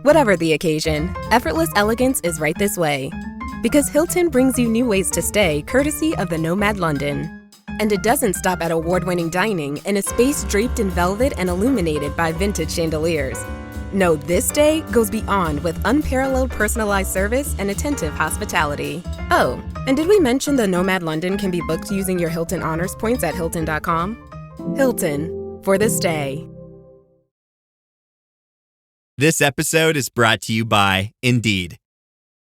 Whatever the occasion, effortless elegance is right this way. Because Hilton brings you new ways to stay courtesy of the Nomad London. And it doesn't stop at award-winning dining in a space draped in velvet and illuminated by vintage chandeliers. No, this day goes beyond with unparalleled personalized service and attentive hospitality. Oh, and did we mention the Nomad London can be booked using your Hilton Honors points at Hilton.com? Hilton, for the stay. This episode is brought to you by Indeed.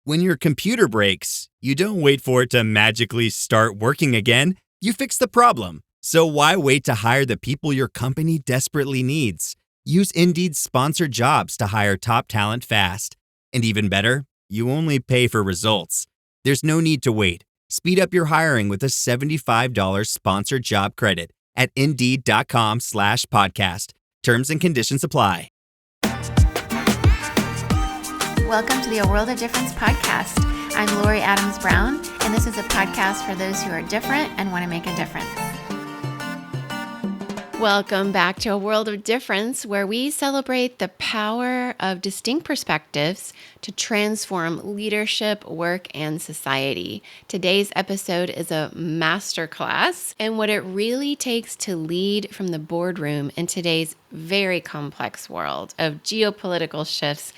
When your computer breaks, you don't wait for it to magically start working again. You fix the problem. So why wait to hire the people your company desperately needs? Use Indeed's sponsored jobs to hire top talent fast. And even better, you only pay for results. There's no need to wait. Speed up your hiring with a $75 sponsored job credit at Indeed.com/podcast. Terms and conditions apply. Welcome to the A World of Difference podcast. I'm Lori Adams Brown, and this is a podcast for those who are different and want to make a difference. Welcome back to A World of Difference, where we celebrate the power of distinct perspectives to transform leadership, work, and society. Today's episode is a masterclass in what it really takes to lead from the boardroom in today's very complex world of geopolitical shifts,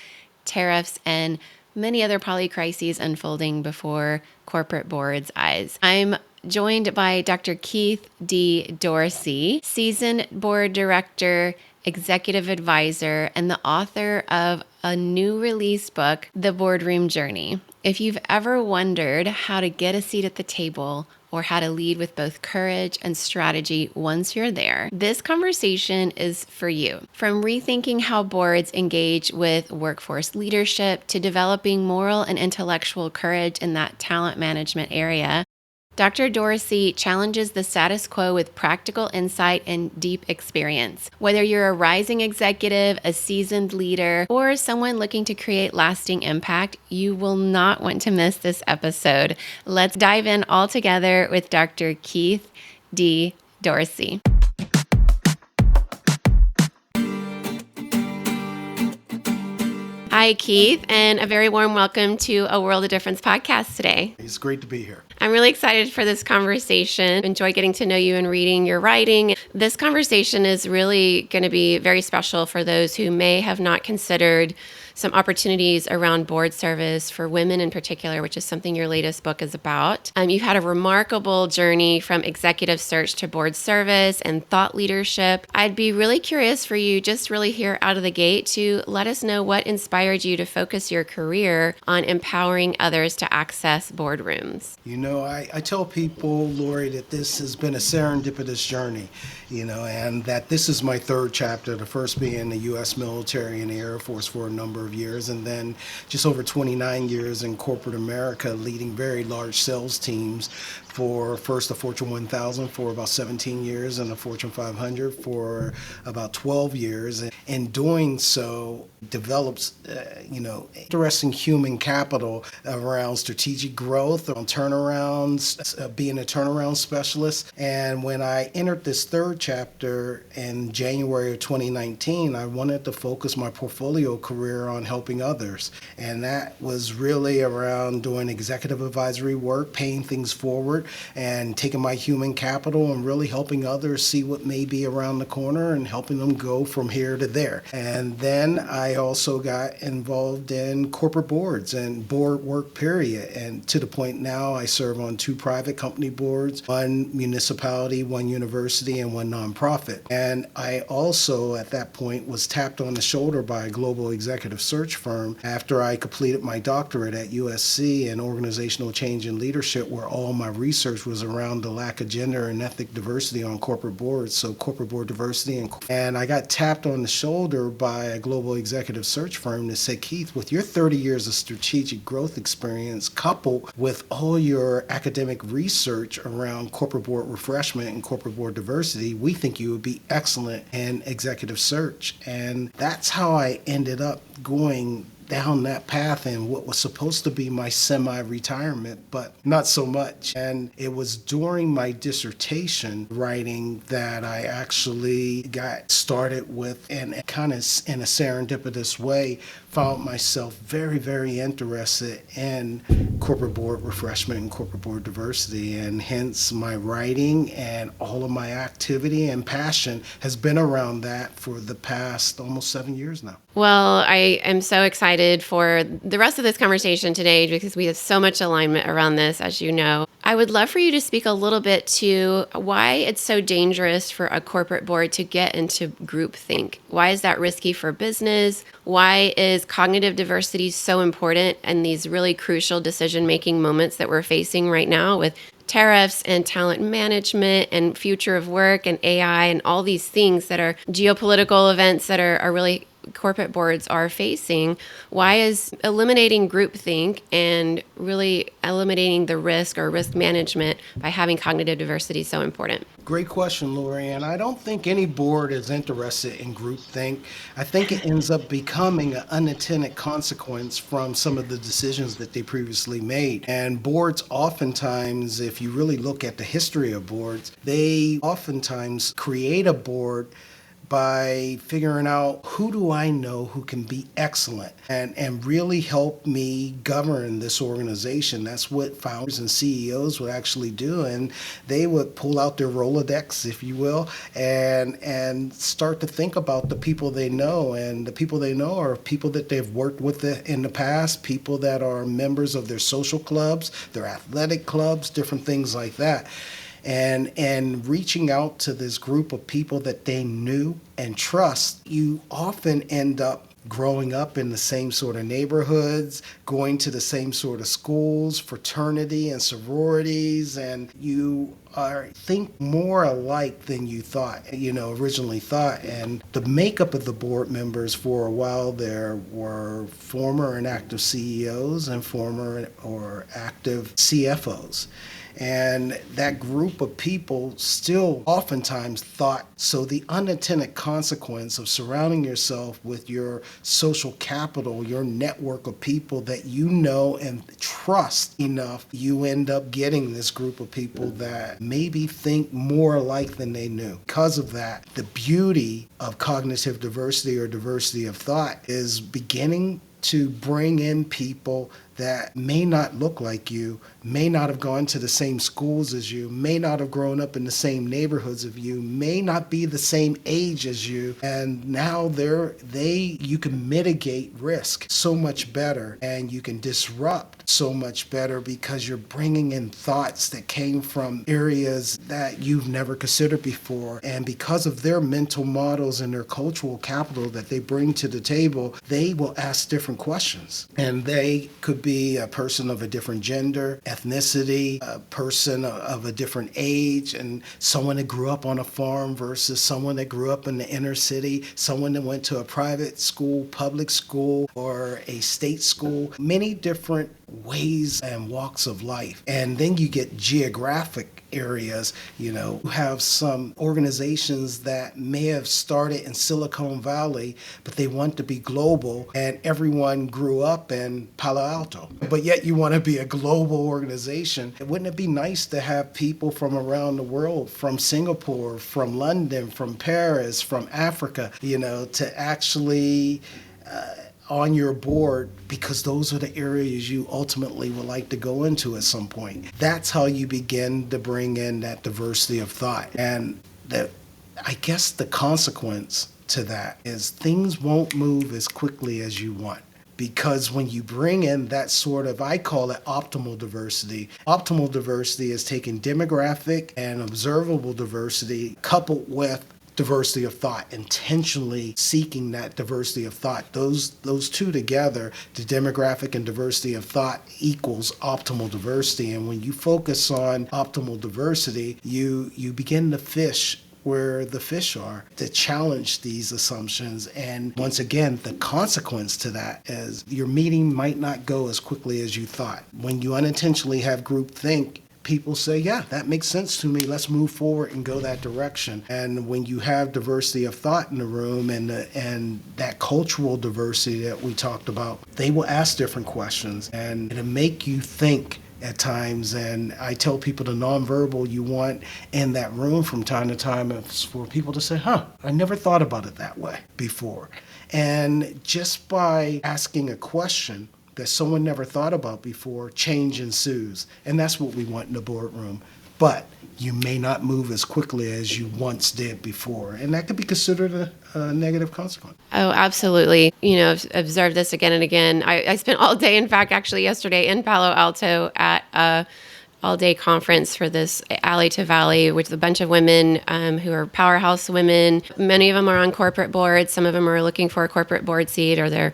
tariffs, and many other polycrises unfolding before corporate boards' eyes. I'm joined by Dr. Keith D. Dorsey, seasoned board director, executive advisor, and the author of a new release book, The Boardroom Journey. If you've ever wondered how to get a seat at the table or how to lead with both courage and strategy once you're there, this conversation is for you. From rethinking how boards engage with workforce leadership to developing moral and intellectual courage in that talent management area, Dr. Dorsey challenges the status quo with practical insight and deep experience. Whether you're a rising executive, a seasoned leader, or someone looking to create lasting impact, you will not want to miss this episode. Let's dive in all together with Dr. Keith D. Dorsey. Hi, Keith, and a very warm welcome to A World of Difference podcast today. It's great to be here. I'm really excited for this conversation. Enjoy getting to know you and reading your writing. This conversation is really going to be very special for those who may have not considered some opportunities around board service for women in particular, which is something your latest book is about. You've had a remarkable journey from executive search to board service and thought leadership. I'd be really curious for you, just really here out of the gate, to let us know what inspired you to focus your career on empowering others to access boardrooms. You know, I tell people, Lori, that this has been a serendipitous journey, and that this is my third chapter, the first being in the U.S. military and the Air Force for a number of years, and then just over 29 years in corporate America, leading very large sales teams for first the Fortune 1000 for about 17 years and the Fortune 500 for about 12 years. And in doing so, develops, interesting human capital around strategic growth, on turnarounds, being a turnaround specialist. And when I entered this third chapter in January of 2019, I wanted to focus my portfolio career on helping others. And that was really around doing executive advisory work, paying things forward, and taking my human capital and really helping others see what may be around the corner and helping them go from here to there. And then I also got involved in corporate boards and board work, period. And to the point now I serve on 2 private company boards, 1 municipality, 1 university, and 1 nonprofit. And I also, at that point, was tapped on the shoulder by a global executive search firm after I completed my doctorate at USC in organizational change and leadership, where all my research was around the lack of gender and ethnic diversity on corporate boards, so corporate board diversity. And I got tapped on the shoulder by a global executive search firm that said, Keith, with your 30 years of strategic growth experience, coupled with all your academic research around corporate board refreshment and corporate board diversity, we think you would be excellent in executive search. And that's how I ended up going down that path in what was supposed to be my semi-retirement, but not so much. And it was during my dissertation writing that I actually got started with, and kind of in a serendipitous way, found myself very, very interested in corporate board refreshment and corporate board diversity. And hence my writing and all of my activity and passion has been around that for the past almost 7 years now. Well, I am so excited for the rest of this conversation today because we have so much alignment around this, as you know. I would love for you to speak a little bit to why it's so dangerous for a corporate board to get into groupthink. Why is that risky for business? Why is cognitive diversity so important in these really crucial decision-making moments that we're facing right now with tariffs and talent management and future of work and AI and all these things that are geopolitical events that are really corporate boards are facing? Why is eliminating groupthink and really eliminating the risk or risk management by having cognitive diversity so important? Great question, Lori. And I don't think any board is interested in groupthink. I think it ends up becoming an unintended consequence from some of the decisions that they previously made. And boards oftentimes, if you really look at the history of boards, they oftentimes create a board by figuring out who do I know who can be excellent and really help me govern this organization. That's what founders and CEOs would actually do. And they would pull out their Rolodex, if you will, and start to think about the people they know. And the people they know are people that they've worked with in the past, people that are members of their social clubs, their athletic clubs, different things like that. And reaching out to this group of people that they knew and trust, you often end up growing up in the same sort of neighborhoods, going to the same sort of schools, fraternity and sororities, and you think more alike than you thought, originally thought. And the makeup of the board members, for a while there, were former and active CEOs and former or active CFOs. And that group of people still oftentimes thought, so the unintended consequence of surrounding yourself with your social capital, your network of people that you know and trust enough, you end up getting this group of people that maybe think more alike than they knew. Because of that, the beauty of cognitive diversity or diversity of thought is beginning to bring in people that may not look like you, may not have gone to the same schools as you, may not have grown up in the same neighborhoods of you, may not be the same age as you, and now you can mitigate risk so much better, and you can disrupt so much better because you're bringing in thoughts that came from areas that you've never considered before. And because of their mental models and their cultural capital that they bring to the table, they will ask different questions. And they could be a person of a different gender, ethnicity, a person of a different age, and someone that grew up on a farm versus someone that grew up in the inner city, someone that went to a private school, public school, or a state school, many different ways and walks of life. And then you get geographic areas. You have some organizations that may have started in Silicon Valley, but they want to be global, and everyone grew up in Palo Alto. But yet you want to be a global organization. Wouldn't it be nice to have people from around the world, from Singapore, from London, from Paris, from Africa, to actually on your board, because those are the areas you ultimately would like to go into at some point. That's how you begin to bring in that diversity of thought. And I guess the consequence to that is things won't move as quickly as you want. Because when you bring in that sort of, I call it optimal diversity is taking demographic and observable diversity coupled with diversity of thought, intentionally seeking that diversity of thought. Those two together, the demographic and diversity of thought, equals optimal diversity. And when you focus on optimal diversity, you begin to fish where the fish are, to challenge these assumptions. And once again, the consequence to that is your meeting might not go as quickly as you thought. When you unintentionally have groupthink, people say, yeah, that makes sense to me. Let's move forward and go that direction. And when you have diversity of thought in the room and that cultural diversity that we talked about, they will ask different questions and it'll make you think at times. And I tell people the nonverbal you want in that room from time to time is for people to say, I never thought about it that way before. And just by asking a question that someone never thought about before, change ensues. And that's what we want in the boardroom. But you may not move as quickly as you once did before. And that could be considered a negative consequence. Oh, absolutely. I've observed this again and again. I spent all day, in fact, actually yesterday in Palo Alto at a all-day conference for this Alley to Valley, which is a bunch of women who are powerhouse women. Many of them are on corporate boards. Some of them are looking for a corporate board seat, or they're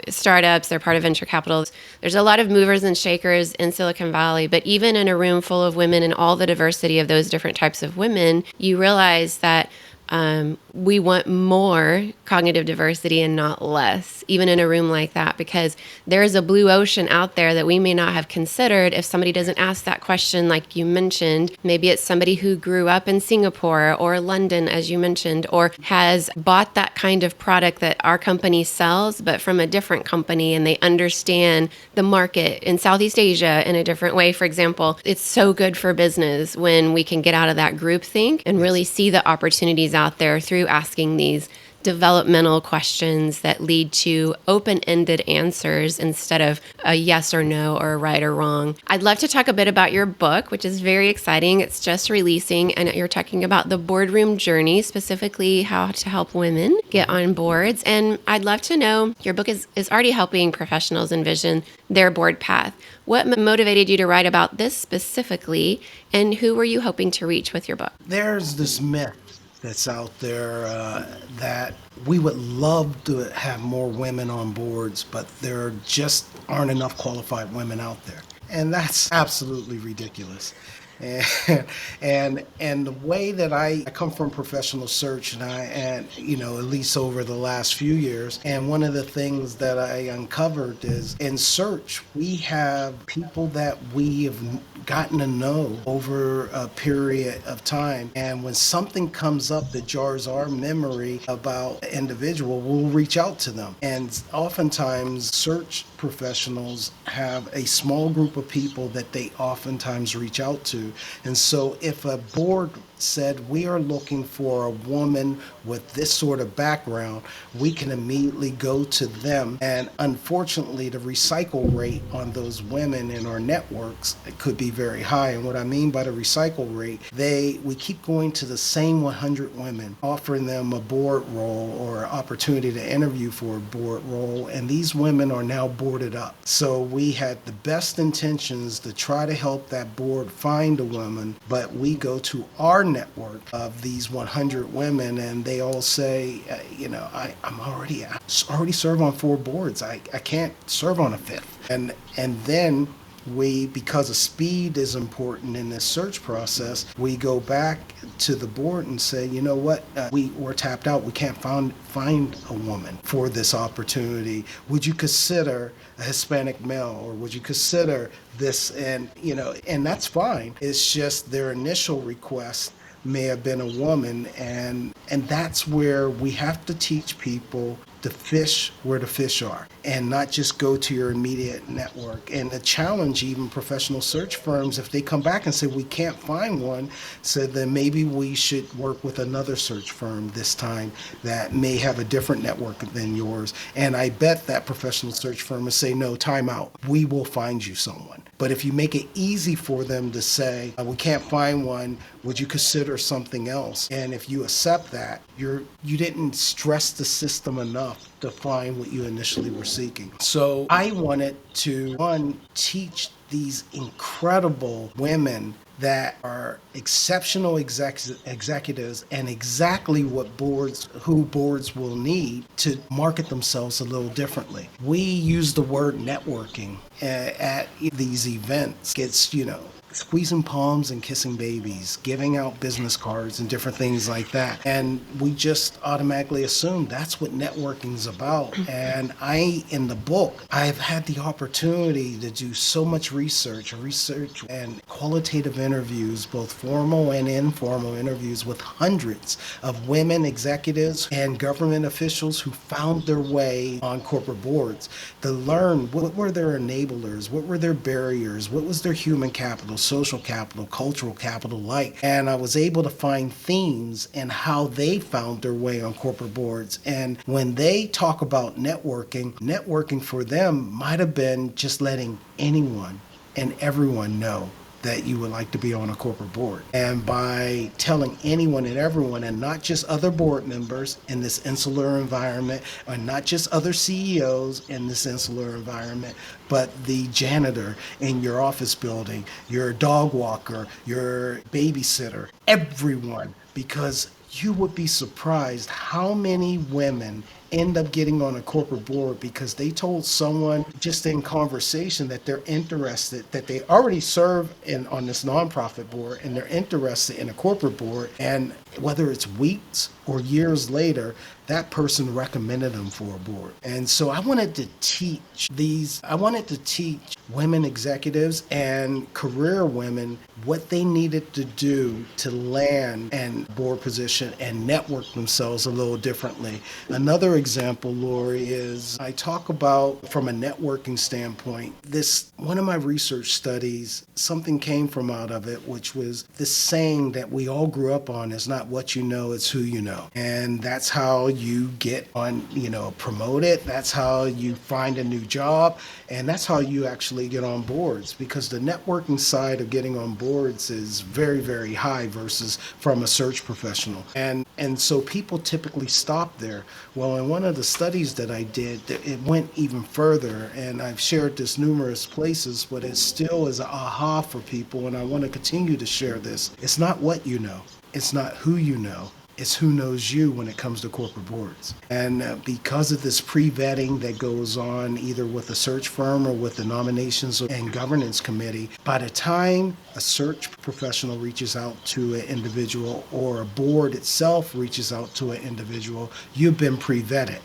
startups, they're part of venture capital. There's a lot of movers and shakers in Silicon Valley, but even in a room full of women and all the diversity of those different types of women, you realize that we want more cognitive diversity and not less, even in a room like that, because there's a blue ocean out there that we may not have considered if somebody doesn't ask that question, like you mentioned. Maybe it's somebody who grew up in Singapore or London, as you mentioned, or has bought that kind of product that our company sells, but from a different company, and they understand the market in Southeast Asia in a different way. For example, it's so good for business when we can get out of that groupthink and really see the opportunities out there through asking these developmental questions that lead to open-ended answers instead of a yes or no or a right or wrong. I'd love to talk a bit about your book, which is very exciting. It's just releasing, and you're talking about the boardroom journey, specifically how to help women get on boards. And I'd love to know, your book is already helping professionals envision their board path. What motivated you to write about this specifically, and who were you hoping to reach with your book? There's this myth that's out there that we would love to have more women on boards, but there just aren't enough qualified women out there. And that's absolutely ridiculous. And the way that I come from professional search, and at least over the last few years, and one of the things that I uncovered is in search, we have people that we have gotten to know over a period of time. And when something comes up that jars our memory about an individual, we'll reach out to them. And oftentimes search professionals have a small group of people that they oftentimes reach out to. And so if a board said, we are looking for a woman with this sort of background, we can immediately go to them. And unfortunately, the recycle rate on those women in our networks could be very high. And what I mean by the recycle rate, we keep going to the same 100 women, offering them a board role or opportunity to interview for a board role. And these women are now boarded up. So we had the best intentions to try to help that board find a woman, but we go to our network of these 100 women, and they all say, I'm already serve on 4 boards. I can't serve on a 5th. And then because of speed is important in this search process, we go back to the board and say, you know what, we're tapped out. We can't find a woman for this opportunity. Would you consider a Hispanic male, or would you consider this? And that's fine. It's just their initial request may have been a woman, and that's where we have to teach people to fish where the fish are and not just go to your immediate network. And the challenge even professional search firms, if they come back and say we can't find one, so then maybe we should work with another search firm this time that may have a different network than yours. And I bet that professional search firm will say, no, time out. We will find you someone. But if you make it easy for them to say, we can't find one, would you consider something else? And if you accept that, you didn't stress the system enough to find what you initially were seeking. So I wanted to, teach these incredible women that are exceptional executives and exactly who boards will need to market themselves a little differently. We use the word networking at these events. It's, squeezing palms and kissing babies, giving out business cards and different things like that. And we just automatically assume that's what networking is about. And in the book, I've had the opportunity to do so much research and qualitative interviews, both formal and informal interviews with hundreds of women executives and government officials who found their way on corporate boards to learn what were their enablers, what were their barriers, what was their human capital, social capital, cultural capital like. And I was able to find themes in how they found their way on corporate boards. And when they talk about networking for them might have been just letting anyone and everyone know that you would like to be on a corporate board. And by telling anyone and everyone, and not just other board members in this insular environment, or not just other CEOs in this insular environment, but the janitor in your office building, your dog walker, your babysitter, everyone, because you would be surprised how many women end up getting on a corporate board because they told someone just in conversation that they're interested, that they already serve on this nonprofit board and they're interested in a corporate board. And whether it's weeks or years later, that person recommended them for a board. And so I wanted to teach women executives and career women what they needed to do to land and board position and network themselves a little differently. Another example, Lori, is I talk about from a networking standpoint, one of my research studies, something came from out of it, which was this saying that we all grew up on is not what you know, it's who you know. And that's how you get on, promoted. That's how you find a new job. And that's how you actually get on boards, because the networking side of getting on boards is very, very high versus from a search professional. And so people typically stop there. Well, in one of the studies that I did, it went even further, and I've shared this numerous places, but it still is an aha for people, and I want to continue to share this. It's not what you know. It's not who you know. It's who knows you when it comes to corporate boards. And because of this pre-vetting that goes on either with a search firm or with the nominations and governance committee, by the time a search professional reaches out to an individual or a board itself reaches out to an individual, you've been pre-vetted.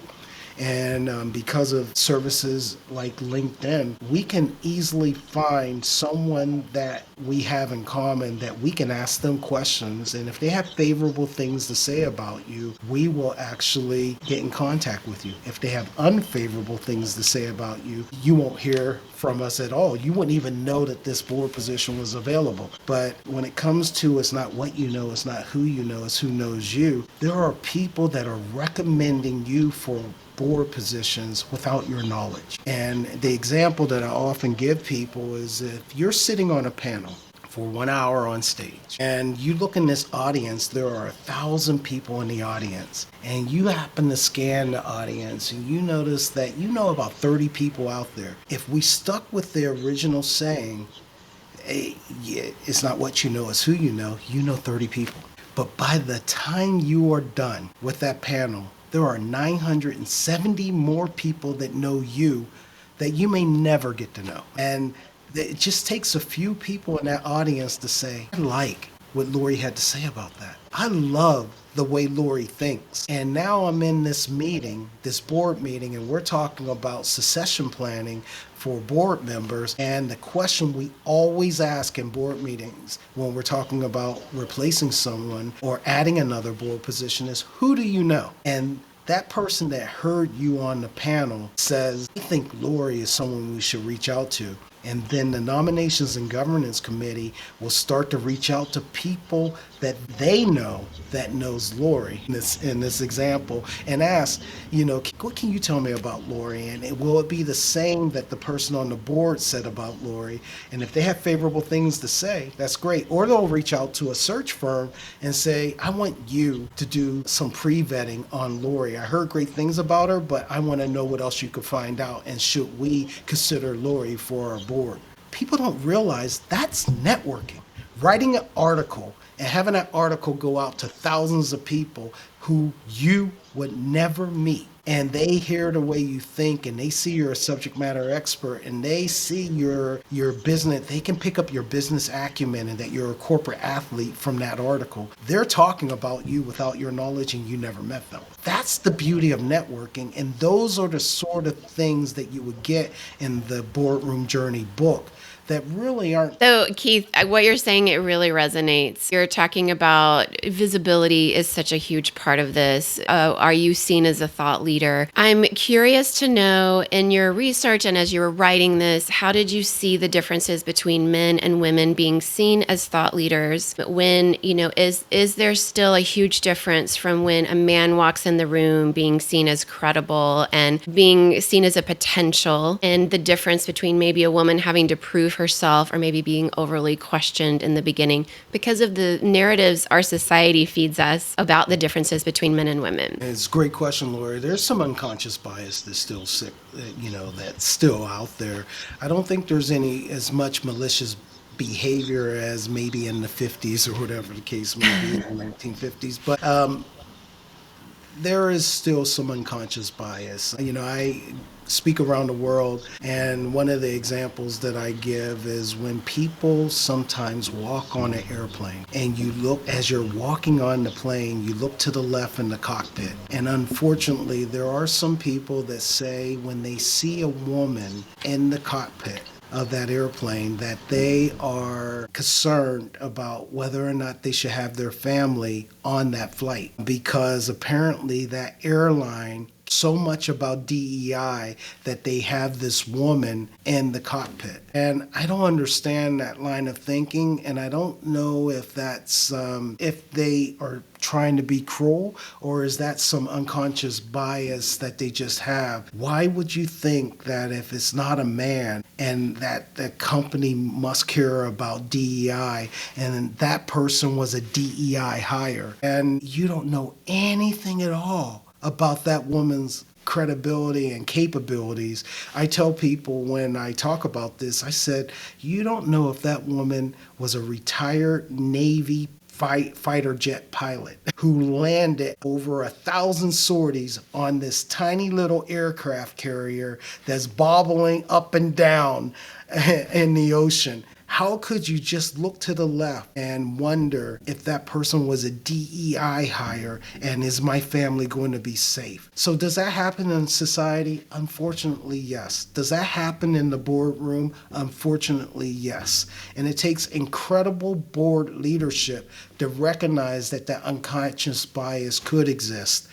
And because of services like LinkedIn, we can easily find someone that we have in common that we can ask them questions. And if they have favorable things to say about you, we will actually get in contact with you. If they have unfavorable things to say about you, you won't hear from us at all. You wouldn't even know that this board position was available. But when it comes to it's not what you know, it's not who you know, it's who knows you, there are people that are recommending you for board positions without your knowledge. And the example that I often give people is if you're sitting on a panel for 1 hour on stage and you look in this audience, there are 1,000 people in the audience, and you happen to scan the audience and you notice that you know about 30 people out there. If we stuck with the original saying, it's not what you know, it's who you know 30 people. But by the time you are done with that panel, there are 970 more people that know you that you may never get to know. And it just takes a few people in that audience to say, I like what Lori had to say about that. I love the way Lori thinks. And now I'm in this board meeting, and we're talking about succession planning for board members. And the question we always ask in board meetings when we're talking about replacing someone or adding another board position is, who do you know? And that person that heard you on the panel says, I think Lori is someone we should reach out to. And then the nominations and governance committee will start to reach out to people that they know that knows Lori in this example and ask, what can you tell me about Lori? And will it be the same that the person on the board said about Lori? And if they have favorable things to say, that's great. Or they'll reach out to a search firm and say, I want you to do some pre-vetting on Lori. I heard great things about her, but I want to know what else you could find out. And should we consider Lori for our board? People don't realize that's networking writing an article and having that article go out to thousands of people who you would never meet. And they hear the way you think, and they see you're a subject matter expert, and they see your business. They can pick up your business acumen and that you're a corporate athlete from that article. They're talking about you without your knowledge, and you never met them. That's the beauty of networking, and those are the sort of things that you would get in the Boardroom Journey book that really aren't. So, Keith, what you're saying, it really resonates. You're talking about visibility is such a huge part of this. Are you seen as a thought leader? I'm curious to know, in your research and as you were writing this, how did you see the differences between men and women being seen as thought leaders? When, is there still a huge difference from when a man walks in the room being seen as credible and being seen as a potential, and the difference between maybe a woman having to prove herself or maybe being overly questioned in the beginning because of the narratives our society feeds us about the differences between men and women? It's a great question, Lori. There's some unconscious bias that's still that's still out there. I don't think there's any as much malicious behavior as maybe in the 50s or whatever the case may be, in the 1950s. But there is still some unconscious bias. I speak around the world, and one of the examples that I give is when people sometimes walk on an airplane and you look, as you're walking on the plane, you look to the left in the cockpit. And unfortunately, there are some people that say when they see a woman in the cockpit of that airplane that they are concerned about whether or not they should have their family on that flight, because apparently that airline so much about DEI that they have this woman in the cockpit. And I don't understand that line of thinking, and I don't know if that's if they are trying to be cruel, or is that some unconscious bias that they just have? Why would you think that if it's not a man and that the company must care about DEI and that person was a DEI hire, and you don't know anything at all about that woman's credibility and capabilities? I tell people when I talk about this, I said, you don't know if that woman was a retired Navy fighter jet pilot who landed over 1,000 sorties on this tiny little aircraft carrier that's bobbling up and down in the ocean. How could you just look to the left and wonder if that person was a DEI hire and is my family going to be safe? So does that happen in society? Unfortunately, yes. Does that happen in the boardroom? Unfortunately, yes. And it takes incredible board leadership to recognize that that unconscious bias could exist.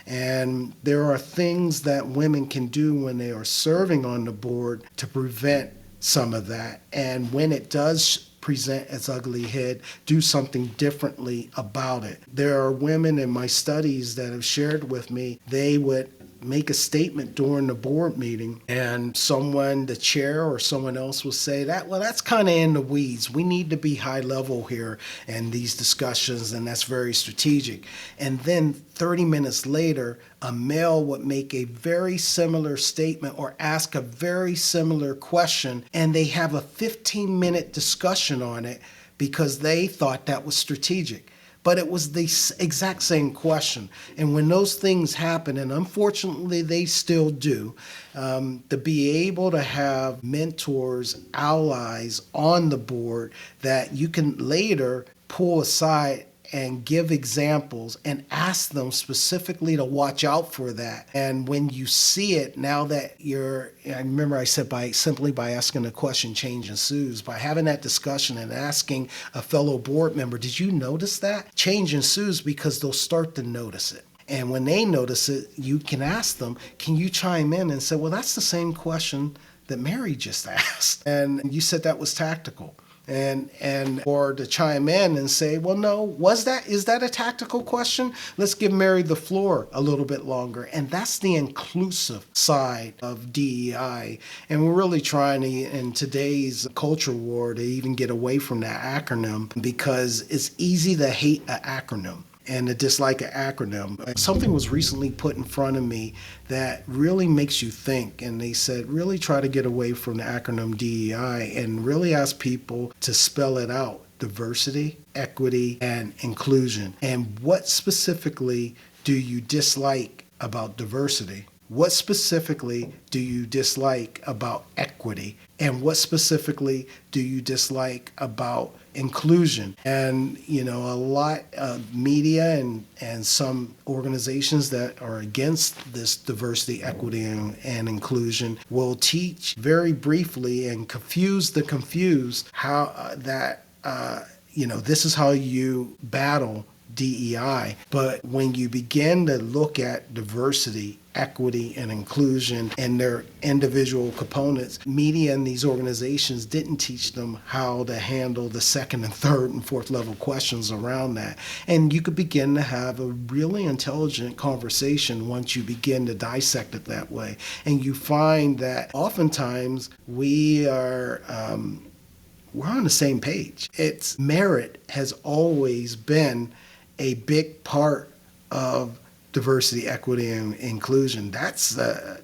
And there are things that women can do when they are serving on the board to prevent some of that, and when it does present its ugly head, do something differently about it. There are women in my studies that have shared with me they would make a statement during the board meeting, and someone, the chair or someone else, will say that's kind of in the weeds. We need to be high level here in these discussions, and that's very strategic. And then 30 minutes later, a male would make a very similar statement or ask a very similar question, and they have a 15-minute discussion on it because they thought that was strategic. But it was the exact same question. And when those things happen, and unfortunately they still do, to be able to have mentors, allies on the board that you can later pull aside and give examples and ask them specifically to watch out for that. And when you see it, now that I remember I said simply by asking a question, change ensues. By having that discussion and asking a fellow board member, did you notice that? Change ensues because they'll start to notice it. And when they notice it, you can ask them, can you chime in and say, well, that's the same question that Mary just asked. And you said that was tactical. Or to chime in and say, well, no, is that a tactical question? Let's give Mary the floor a little bit longer. And that's the inclusive side of DEI. And we're really trying to, in today's culture war, to even get away from that acronym, because it's easy to hate an acronym and to dislike an acronym. Something was recently put in front of me that really makes you think, and they said really try to get away from the acronym DEI and really ask people to spell it out. diversity, equity, and inclusion. And what specifically do you dislike about diversity? What specifically do you dislike about equity? And what specifically do you dislike about inclusion? And, a lot of media and some organizations that are against this diversity, equity, and inclusion will teach very briefly and confuse the confused how this is how you battle DEI. But when you begin to look at diversity, equity, and inclusion and their individual components, media and these organizations didn't teach them how to handle the second and third and fourth level questions around that. And you could begin to have a really intelligent conversation once you begin to dissect it that way. And you find that oftentimes we're on the same page. It's merit has always been a big part of diversity, equity, and inclusion. That's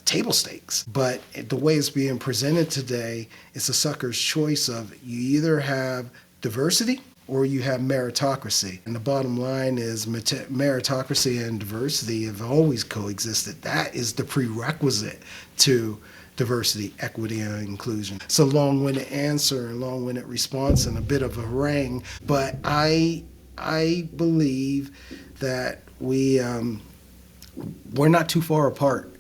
table stakes. But the way it's being presented today, it's a sucker's choice of you either have diversity or you have meritocracy. And the bottom line is meritocracy and diversity have always coexisted. That is the prerequisite to diversity, equity, and inclusion. It's a long-winded answer and long-winded response and a bit of a harangue, but I believe that we're not too far apart,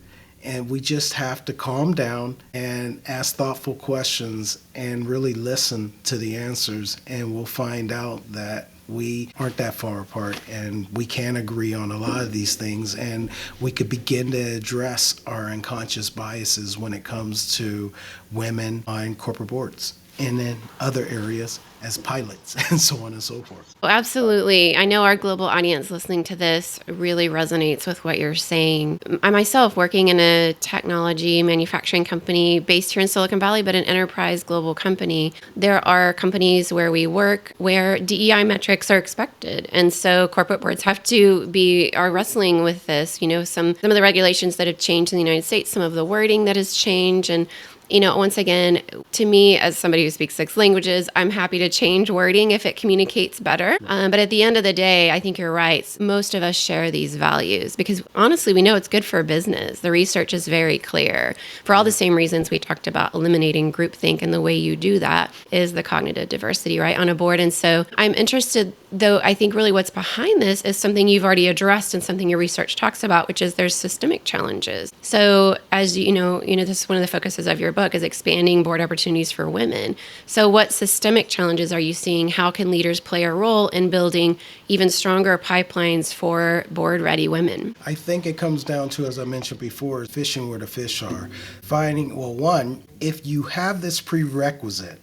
and we just have to calm down and ask thoughtful questions and really listen to the answers, and we'll find out that we aren't that far apart, and we can agree on a lot of these things, and we could begin to address our unconscious biases when it comes to women on corporate boards and in other areas as pilots and so on and so forth. Well, absolutely. I know our global audience listening to this really resonates with what you're saying. I myself, working in a technology manufacturing company based here in Silicon Valley, but an enterprise global company, there are companies where we work where DEI metrics are expected. And so corporate boards are wrestling with this, some of the regulations that have changed in the United States, some of the wording that has changed. And once again, to me, as somebody who speaks 6 languages, I'm happy to change wording if it communicates better. But at the end of the day, I think you're right. Most of us share these values because honestly, we know it's good for business. The research is very clear. For all the same reasons we talked about eliminating groupthink, and the way you do that is the cognitive diversity, right, on a board. And so I'm interested, though, I think really what's behind this is something you've already addressed and something your research talks about, which is there's systemic challenges. So as this is one of the focuses of your book is expanding board opportunities for women. So what systemic challenges are you seeing? How can leaders play a role in building even stronger pipelines for board-ready women? I think it comes down to, as I mentioned before, fishing where the fish are. One, if you have this prerequisite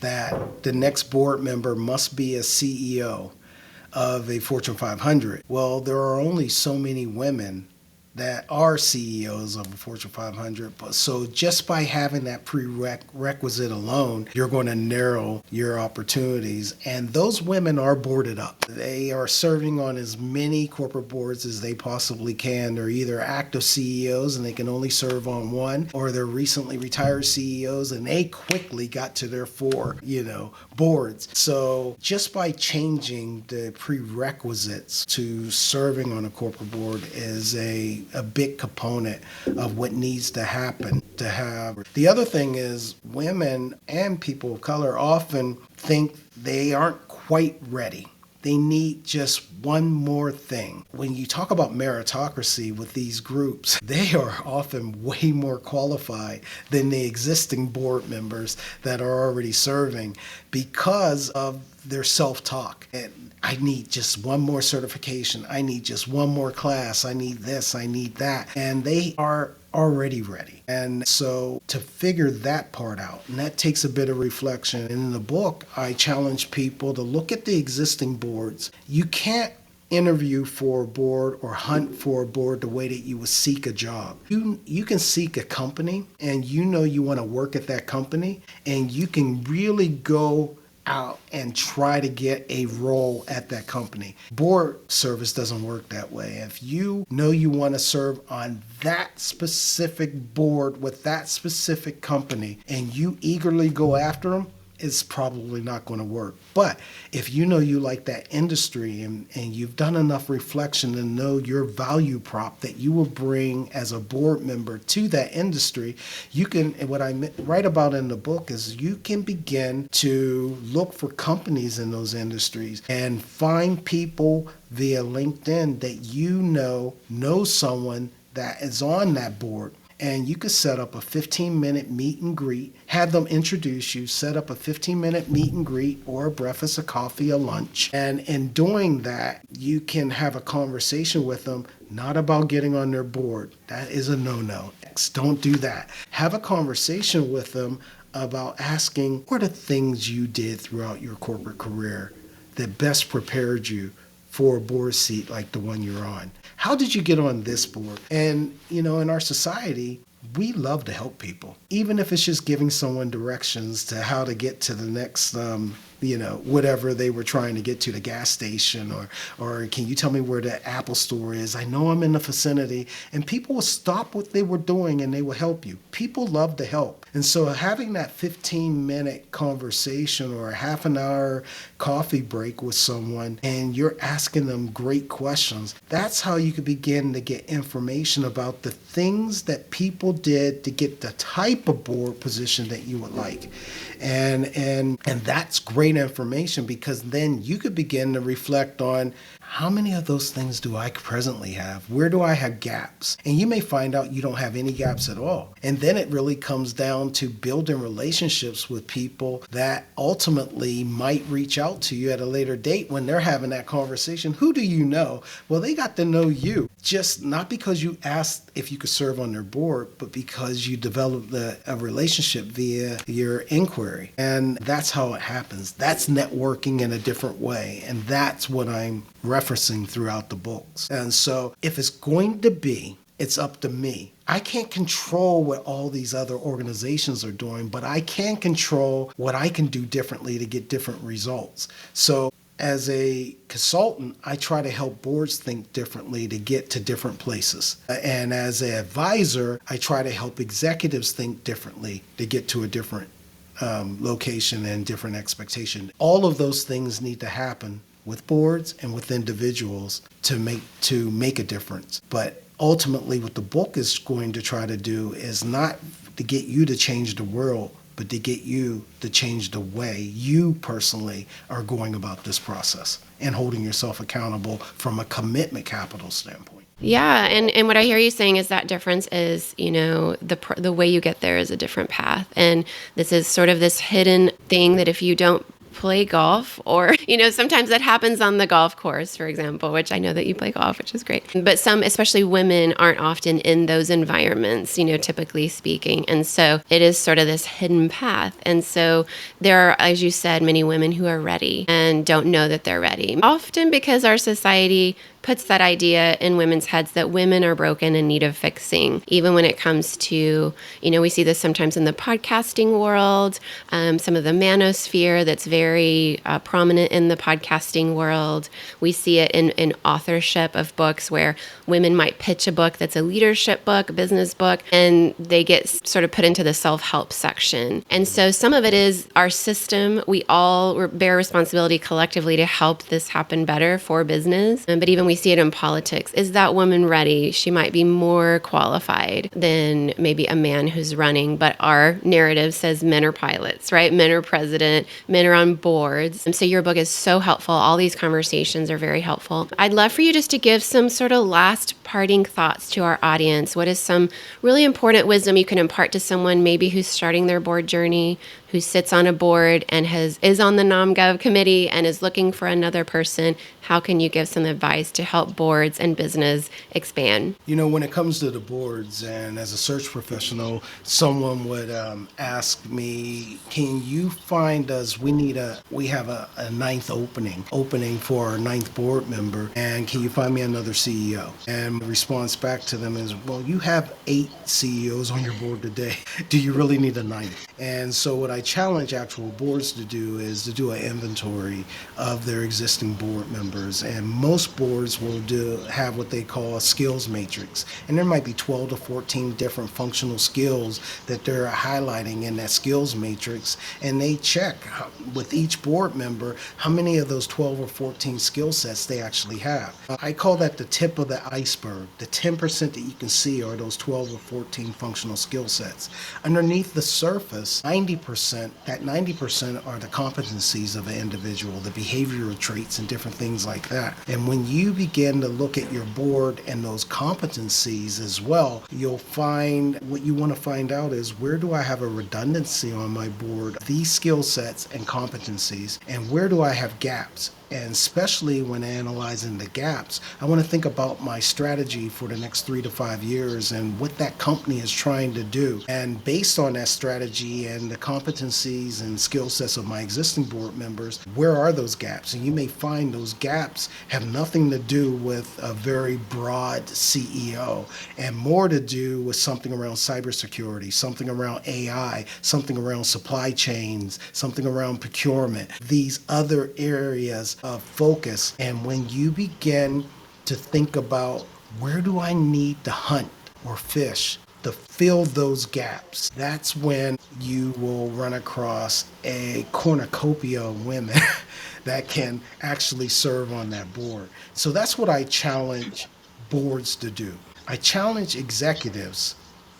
that the next board member must be a CEO of a Fortune 500, well, there are only so many women that are CEOs of a Fortune 500. So just by having that prerequisite alone, you're going to narrow your opportunities. And those women are boarded up. They are serving on as many corporate boards as they possibly can. They're either active CEOs and they can only serve on one, or they're recently retired CEOs and they quickly got to their 4, boards. So just by changing the prerequisites to serving on a corporate board is a big component of what needs to happen to have. The other thing is women and people of color often think they aren't quite ready. They need just one more thing. When you talk about meritocracy with these groups, they are often way more qualified than the existing board members that are already serving because of their self-talk. And I need just one more certification. I need just one more class. I need this. I need that. And they are already ready. And so to figure that part out, and that takes a bit of reflection. And in the book, I challenge people to look at the existing boards. You can't interview for a board or hunt for a board the way that you would seek a job. You can seek a company and you want to work at that company, and you can really go out and try to get a role at that company. Board service doesn't work that way. If you know you want to serve on that specific board with that specific company and you eagerly go after them, it's probably not going to work. But if you know you like that industry and you've done enough reflection to know your value prop that you will bring as a board member to that industry, you can, and what I write about in the book is you can begin to look for companies in those industries and find people via LinkedIn that you know someone that is on that board. And you could set up a 15-minute meet and greet, have them introduce you, set up a 15-minute meet and greet or a breakfast, a coffee, a lunch. And in doing that, you can have a conversation with them, not about getting on their board. That is a no-no. Don't do that. Have a conversation with them about asking, what are the things you did throughout your corporate career that best prepared you for a board seat like the one you're on? How did you get on this board? And, in our society, we love to help people, even if it's just giving someone directions to how to get to the next, whatever they were trying to get to, the gas station, or can you tell me where the Apple store is? I know I'm in the vicinity. And people will stop what they were doing and they will help you. People love to help. And so having that 15-minute conversation or a half an hour coffee break with someone and you're asking them great questions, that's how you can begin to get information about the things that people did to get the type of board position that you would like. And that's great information, because then you could begin to reflect on, how many of those things do I presently have? Where do I have gaps? And you may find out you don't have any gaps at all. And then it really comes down to building relationships with people that ultimately might reach out to you at a later date when they're having that conversation. Who do you know? Well, they got to know you, just not because you asked if you could serve on their board, but because you developed a relationship via your inquiry. And that's how it happens. That's networking in a different way. And that's what I'm referencing throughout the books. And so if it's going to be, it's up to me. I can't control what all these other organizations are doing, but I can control what I can do differently to get different results. So as a consultant, I try to help boards think differently to get to different places. And as an advisor, I try to help executives think differently to get to a different location and different expectation. All of those things need to happen with boards and with individuals to make a difference. But ultimately, what the book is going to try to do is not to get you to change the world, but to get you to change the way you personally are going about this process and holding yourself accountable from a commitment capital standpoint. Yeah, and what I hear you saying is that difference is, the way you get there is a different path. And this is sort of this hidden thing that if you don't play golf, or, sometimes that happens on the golf course, for example, which I know that you play golf, which is great. But some, especially women, aren't often in those environments, typically speaking. And so it is sort of this hidden path. And so there are, as you said, many women who are ready and don't know that they're ready. Often because our society puts that idea in women's heads that women are broken and need of fixing. Even when it comes to, we see this sometimes in the podcasting world, some of the manosphere that's very prominent in the podcasting world. We see it in authorship of books where women might pitch a book that's a leadership book, a business book, and they get sort of put into the self-help section. And so some of it is our system. We all bear responsibility collectively to help this happen better for business. But even we see it in politics. Is that woman ready? She might be more qualified than maybe a man who's running, but our narrative says men are pilots, right? Men are president, men are on boards. And so your book is so helpful. All these conversations are very helpful. I'd love for you just to give some sort of last parting thoughts to our audience. What is some really important wisdom you can impart to someone maybe who's starting their board journey, who sits on a board and is on the non-gov committee and is looking for another person? How can you give some advice to help boards and business expand? When it comes to the boards, and as a search professional, someone would ask me, can you find us, we have a ninth opening for our ninth board member, and can you find me another CEO? And the response back to them is, well, you have 8 CEOs on your board today. Do you really need a ninth? And so what I challenge actual boards to do is to do an inventory of their existing board members. And most boards boards will have what they call a skills matrix. And there might be 12 to 14 different functional skills that they're highlighting in that skills matrix. And they check with each board member how many of those 12 or 14 skill sets they actually have. I call that the tip of the iceberg. The 10% that you can see are those 12 or 14 functional skill sets. Underneath the surface, 90% are the competencies of an individual, the behavioral traits and different things like that. And when you begin to look at your board and those competencies as well, you'll find what you want to find out is, where do I have a redundancy on my board, these skill sets and competencies, and where do I have gaps? And especially when analyzing the gaps, I want to think about my strategy for the next 3 to 5 years and what that company is trying to do. And based on that strategy and the competencies and skill sets of my existing board members, where are those gaps? And you may find those gaps have nothing to do with a very broad CEO and more to do with something around cybersecurity, something around AI, something around supply chains, something around procurement, these other areas of focus. And when you begin to think about, where do I need to hunt or fish to fill those gaps, that's when you will run across a cornucopia of women that can actually serve on that board. So that's what I challenge boards to do. I challenge executives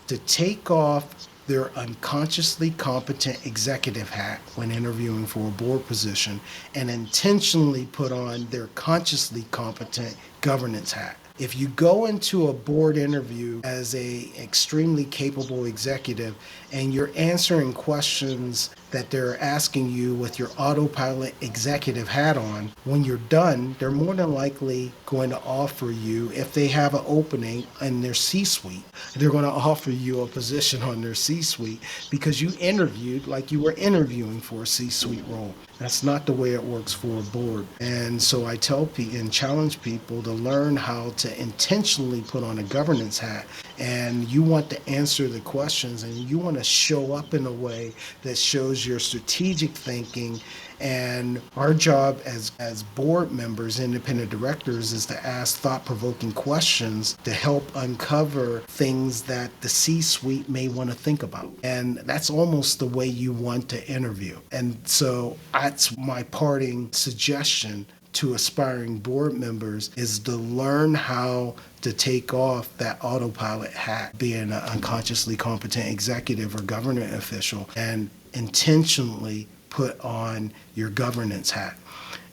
to take off their unconsciously competent executive hat when interviewing for a board position and intentionally put on their consciously competent governance hat. If you go into a board interview as a extremely capable executive and you're answering questions that they're asking you with your autopilot executive hat on, when you're done, they're more than likely going to offer you, if they have an opening in their C-suite, they're going to offer you a position on their C-suite because you interviewed like you were interviewing for a C-suite role. That's not the way it works for a board. And so I tell people and challenge people to learn how to intentionally put on a governance hat. And you want to answer the questions and you want to show up in a way that shows your strategic thinking. And our job as board members, independent directors, is to ask thought-provoking questions to help uncover things that the C-suite may want to think about. And that's almost the way you want to interview. And so that's my parting suggestion to aspiring board members, is to learn how to take off that autopilot hat, being an unconsciously competent executive or government official, and intentionally put on your governance hat.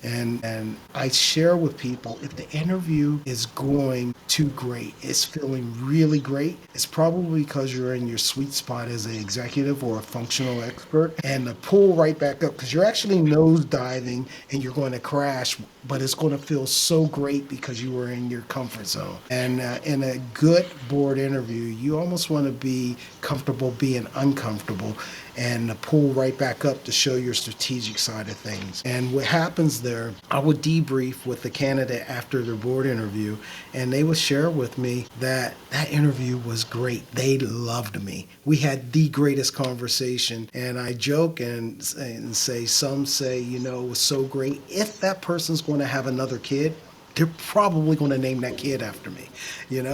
And I share with people, if the interview is going too great, it's feeling really great, it's probably because you're in your sweet spot as an executive or a functional expert, and to pull right back up, because you're actually nose diving and you're going to crash, but it's going to feel so great because you were in your comfort zone. And in a good board interview, you almost want to be comfortable being uncomfortable and to pull right back up to show your strategic side of things. And what happens there, I would debrief with the candidate after their board interview, and they would share with me that that interview was great. They loved me. We had the greatest conversation. And I joke and say, some say, it was so great. If that person's going to have another kid, they're probably going to name that kid after me, and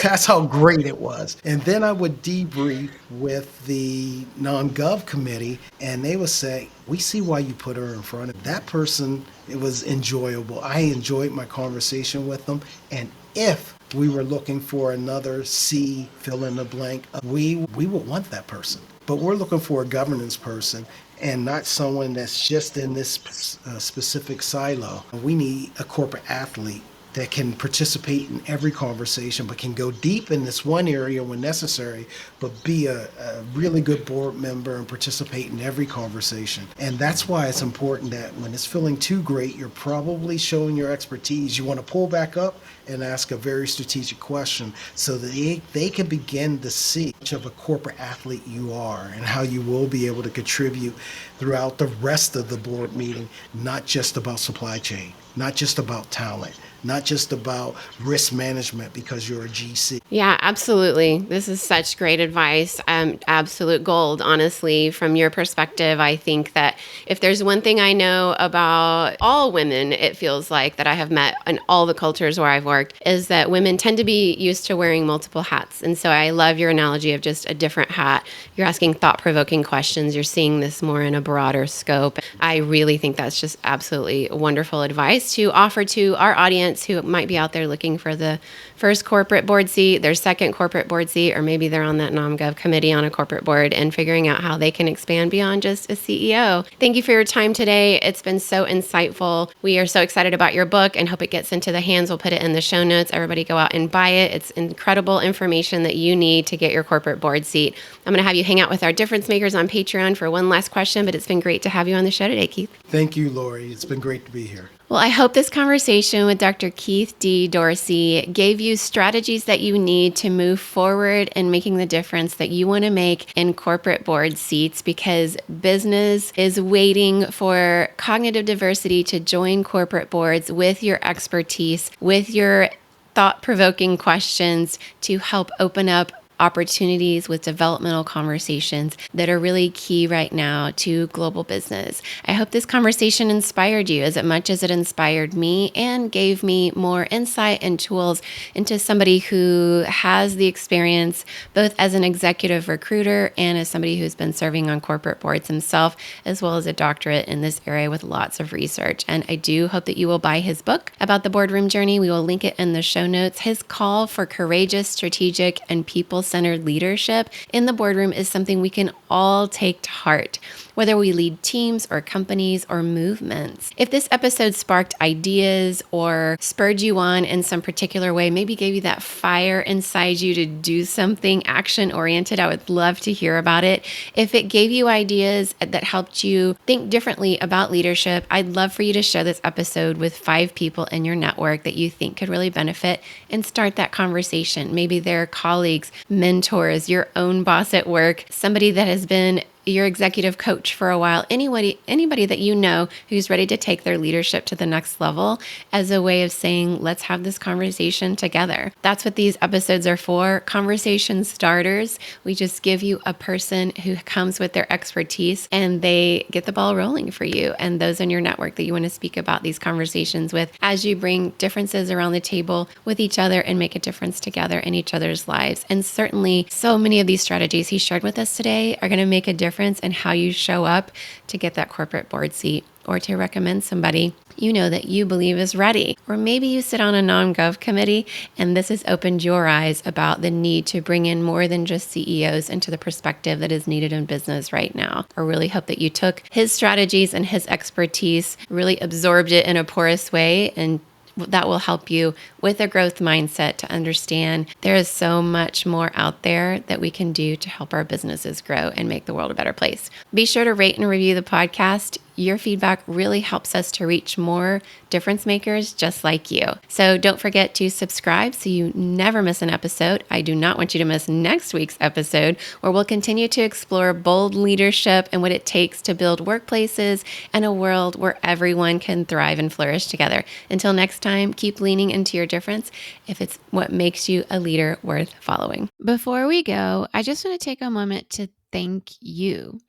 that's how great it was. And then I would debrief with the non-gov committee, and they would say, we see why you put her in front of that person. It was enjoyable. I enjoyed my conversation with them. And if we were looking for another C, fill in the blank, we would want that person. But we're looking for a governance person, and not someone that's just in this specific silo. We need a corporate athlete that can participate in every conversation, but can go deep in this one area when necessary, but be a really good board member and participate in every conversation. And that's why it's important that when it's feeling too great, you're probably showing your expertise. You want to pull back up and ask a very strategic question so that they can begin to see how much of a corporate athlete you are and how you will be able to contribute throughout the rest of the board meeting, not just about supply chain, not just about talent, not just about risk management because you're a GC. Yeah, absolutely. This is such great advice. Absolute gold, honestly. From your perspective, I think that if there's one thing I know about all women, it feels like that I have met in all the cultures where I've worked, is that women tend to be used to wearing multiple hats. And so I love your analogy of just a different hat. You're asking thought-provoking questions. You're seeing this more in a broader scope. I really think that's just absolutely wonderful advice to offer to our audience who might be out there looking for the first corporate board seat, their second corporate board seat, or maybe they're on that non-gov committee on a corporate board and figuring out how they can expand beyond just a CEO. Thank you for your time today. It's been so insightful. We are so excited about your book and hope it gets into the hands. We'll put it in the show notes. Everybody go out and buy it. It's incredible information that you need to get your corporate board seat. I'm going to have you hang out with our difference makers on Patreon for one last question, but it's been great to have you on the show today, Keith. Thank you, Lori. It's been great to be here. Well, I hope this conversation with Dr. Keith D. Dorsey gave you strategies that you need to move forward in making the difference that you want to make in corporate board seats, because business is waiting for cognitive diversity to join corporate boards with your expertise, with your thought-provoking questions to help open up opportunities with developmental conversations that are really key right now to global business. I hope this conversation inspired you as much as it inspired me and gave me more insight and tools into somebody who has the experience both as an executive recruiter and as somebody who's been serving on corporate boards himself, as well as a doctorate in this area with lots of research. And I do hope that you will buy his book about the boardroom journey. We will link it in the show notes. His call for courageous, strategic, and people-centered leadership in the boardroom is something we can all take to heart, whether we lead teams or companies or movements. If this episode sparked ideas or spurred you on in some particular way, maybe gave you that fire inside you to do something action-oriented, I would love to hear about it. If it gave you ideas that helped you think differently about leadership, I'd love for you to share this episode with 5 people in your network that you think could really benefit and start that conversation. Maybe they're colleagues, mentors, your own boss at work, somebody that has been your executive coach for a while, anybody that you know who's ready to take their leadership to the next level, as a way of saying, let's have this conversation together. That's what these episodes are for, conversation starters. We just give you a person who comes with their expertise and they get the ball rolling for you and those in your network that you want to speak about these conversations with, as you bring differences around the table with each other and make a difference together in each other's lives. And certainly so many of these strategies he shared with us today are going to make a difference in how you show up to get that corporate board seat or to recommend somebody you know that you believe is ready. Or maybe you sit on a non-gov committee and this has opened your eyes about the need to bring in more than just CEOs into the perspective that is needed in business right now. I really hope that you took his strategies and his expertise, really absorbed it in a porous way, and that will help you with a growth mindset to understand there is so much more out there that we can do to help our businesses grow and make the world a better place. Be sure to rate and review the podcast. Your feedback really helps us to reach more difference makers just like you. So don't forget to subscribe so you never miss an episode. I do not want you to miss next week's episode, where we'll continue to explore bold leadership and what it takes to build workplaces and a world where everyone can thrive and flourish together. Until next time, keep leaning into your difference if it's what makes you a leader worth following. Before we go, I just want to take a moment to thank you.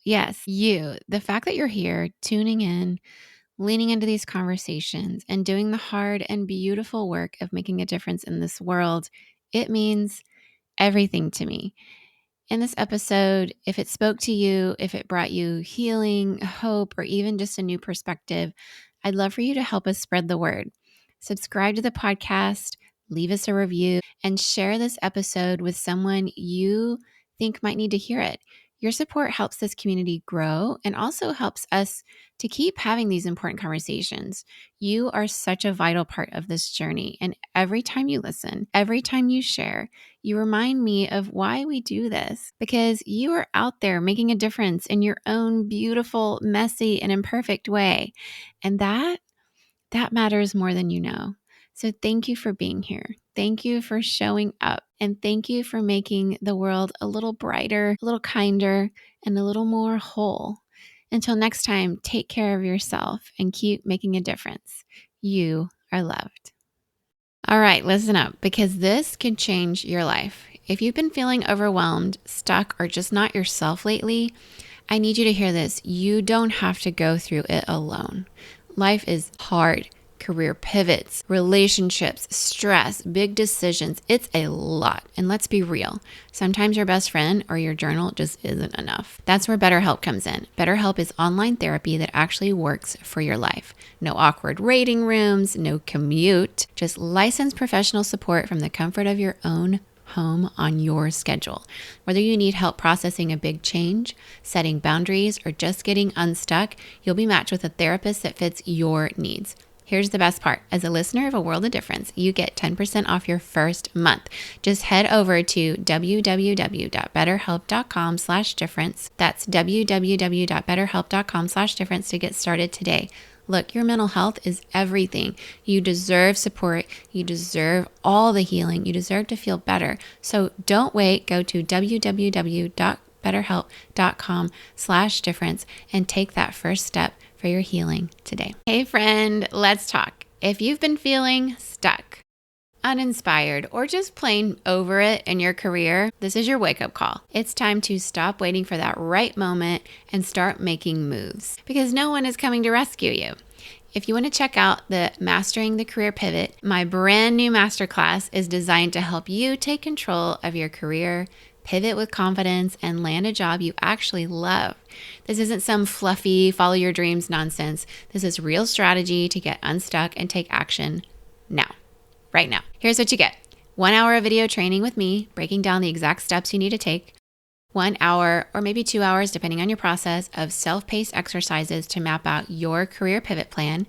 Yes, you. The fact that you're here, tuning in, leaning into these conversations, and doing the hard and beautiful work of making a difference in this world, it means everything to me. In this episode, if it spoke to you, if it brought you healing, hope, or even just a new perspective, I'd love for you to help us spread the word. Subscribe to the podcast, leave us a review, and share this episode with someone you think might need to hear it. Your support helps this community grow and also helps us to keep having these important conversations. You are such a vital part of this journey. And every time you listen, every time you share, you remind me of why we do this, because you are out there making a difference in your own beautiful, messy, and imperfect way. And that matters more than you know. So thank you for being here. Thank you for showing up. And thank you for making the world a little brighter, a little kinder, and a little more whole. Until next time, take care of yourself and keep making a difference. You are loved. All right, listen up, because this can change your life. If you've been feeling overwhelmed, stuck, or just not yourself lately, I need you to hear this. You don't have to go through it alone. Life is hard. Career pivots, relationships, stress, big decisions. It's a lot. And let's be real. Sometimes your best friend or your journal just isn't enough. That's where BetterHelp comes in. BetterHelp is online therapy that actually works for your life. No awkward waiting rooms, no commute, just licensed professional support from the comfort of your own home on your schedule. Whether you need help processing a big change, setting boundaries, or just getting unstuck, you'll be matched with a therapist that fits your needs. Here's the best part. As a listener of A World of Difference, you get 10% off your first month. Just head over to www.betterhelp.com/difference. That's www.betterhelp.com/difference to get started today. Look, your mental health is everything. You deserve support. You deserve all the healing. You deserve to feel better. So don't wait. Go to www.betterhelp.com/difference and take that first step for your healing today. Hey friend, let's talk. If you've been feeling stuck, uninspired, or just plain over it in your career, this is your wake-up call. It's time to stop waiting for that right moment and start making moves, because no one is coming to rescue you. If you want to check out the Mastering the Career Pivot, my brand new masterclass is designed to help you take control of your career, pivot with confidence, and land a job you actually love. This isn't some fluffy follow your dreams nonsense. This is real strategy to get unstuck and take action now, right now. Here's what you get. 1 hour of video training with me, breaking down the exact steps you need to take. 1 hour or maybe 2 hours, depending on your process, of self-paced exercises to map out your career pivot plan.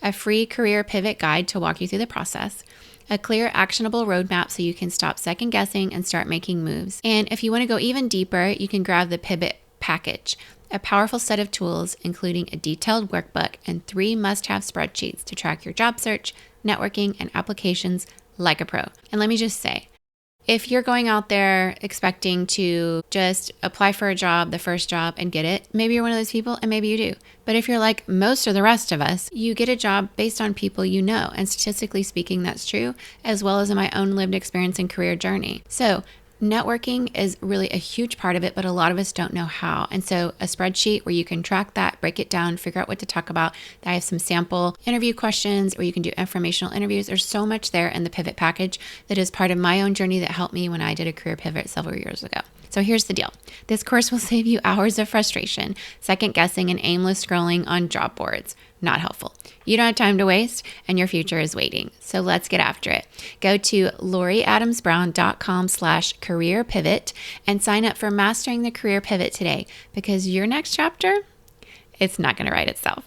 A free career pivot guide to walk you through the process. A clear, actionable roadmap so you can stop second guessing and start making moves. And if you want to go even deeper, you can grab the Pivot Package, a powerful set of tools, including a detailed workbook and 3 must-have spreadsheets to track your job search, networking, and applications like a pro. And let me just say, if you're going out there expecting to just apply for a job, the first job, and get it, maybe you're one of those people and maybe you do. But if you're like most of the rest of us, you get a job based on people you know. And statistically speaking, that's true, as well as in my own lived experience and career journey. So networking is really a huge part of it, but a lot of us don't know how. And so a spreadsheet where you can track that, break it down, figure out what to talk about. I have some sample interview questions, or you can do informational interviews. There's so much there in the Pivot Package that is part of my own journey that helped me when I did a career pivot several years ago. So here's the deal. This course will save you hours of frustration, second guessing, and aimless scrolling on job boards. Not helpful. You don't have time to waste, and your future is waiting. So let's get after it. Go to loriadamsbrown.com/career pivot and sign up for Mastering the Career Pivot today, because your next chapter, it's not going to write itself.